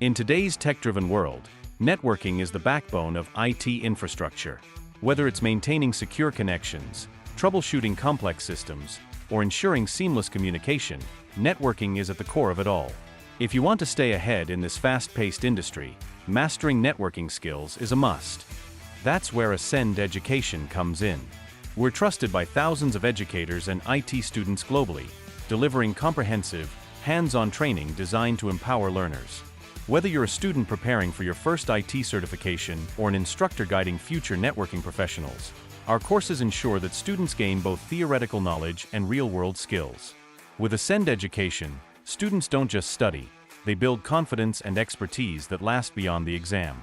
In today's tech-driven world, networking is the backbone of IT infrastructure. Whether it's maintaining secure connections, troubleshooting complex systems, or ensuring seamless communication, networking is at the core of it all. If you want to stay ahead in this fast-paced industry, mastering networking skills is a must. That's where Ascend Education comes in. We're trusted by thousands of educators and IT students globally, delivering comprehensive, hands-on training designed to empower learners. Whether you're a student preparing for your first IT certification or an instructor guiding future networking professionals, our courses ensure that students gain both theoretical knowledge and real-world skills. With Ascend Education, students don't just study, they build confidence and expertise that last beyond the exam.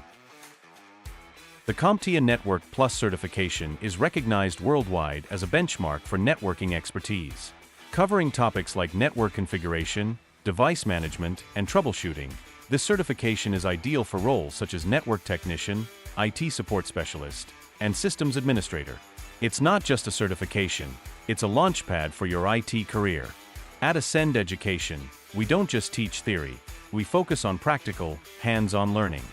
The CompTIA Network Plus certification is recognized worldwide as a benchmark for networking expertise. Covering topics like network configuration, device management, and troubleshooting, this certification is ideal for roles such as network technician, IT support specialist, and systems administrator. It's not just a certification, it's a launchpad for your IT career. At Ascend Education, we don't just teach theory, we focus on practical, hands-on learning.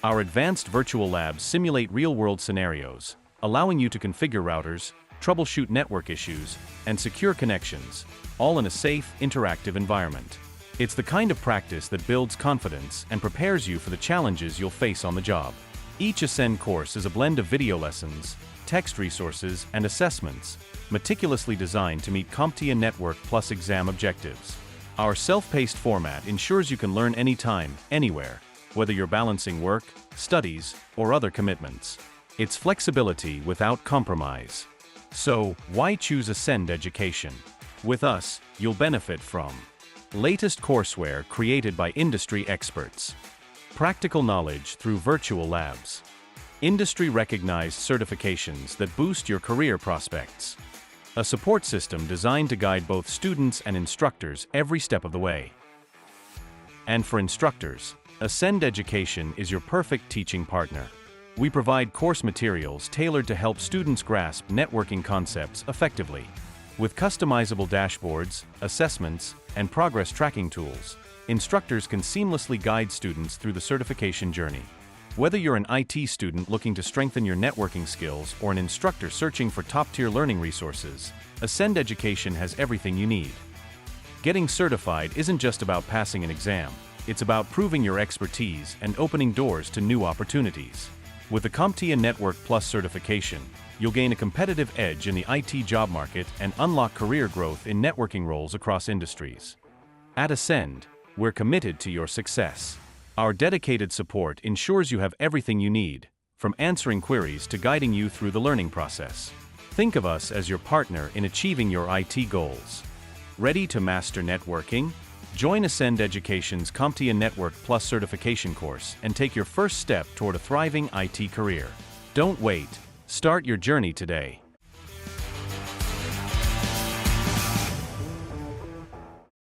Our advanced virtual labs simulate real-world scenarios, allowing you to configure routers, troubleshoot network issues, and secure connections, all in a safe, interactive environment. It's the kind of practice that builds confidence and prepares you for the challenges you'll face on the job. Each Ascend course is a blend of video lessons, text resources, and assessments, meticulously designed to meet CompTIA Network Plus exam objectives. Our self-paced format ensures you can learn anytime, anywhere, whether you're balancing work, studies, or other commitments. It's flexibility without compromise. So, why choose Ascend Education? With us, you'll benefit from latest courseware created by industry experts, practical knowledge through virtual labs, industry-recognized certifications that boost your career prospects, a support system designed to guide both students and instructors every step of the way. And for instructors, Ascend Education is your perfect teaching partner. We provide course materials tailored to help students grasp networking concepts effectively. With customizable dashboards, assessments, and progress tracking tools, instructors can seamlessly guide students through the certification journey. Whether you're an IT student looking to strengthen your networking skills or an instructor searching for top-tier learning resources, Ascend Education has everything you need. Getting certified isn't just about passing an exam, it's about proving your expertise and opening doors to new opportunities. With the CompTIA Network Plus certification, you'll gain a competitive edge in the IT job market and unlock career growth in networking roles across industries. At Ascend, we're committed to your success. Our dedicated support ensures you have everything you need, from answering queries to guiding you through the learning process. Think of us as your partner in achieving your IT goals. Ready to master networking? Join Ascend Education's CompTIA Network Plus certification course and take your first step toward a thriving IT career. Don't wait. Start your journey today.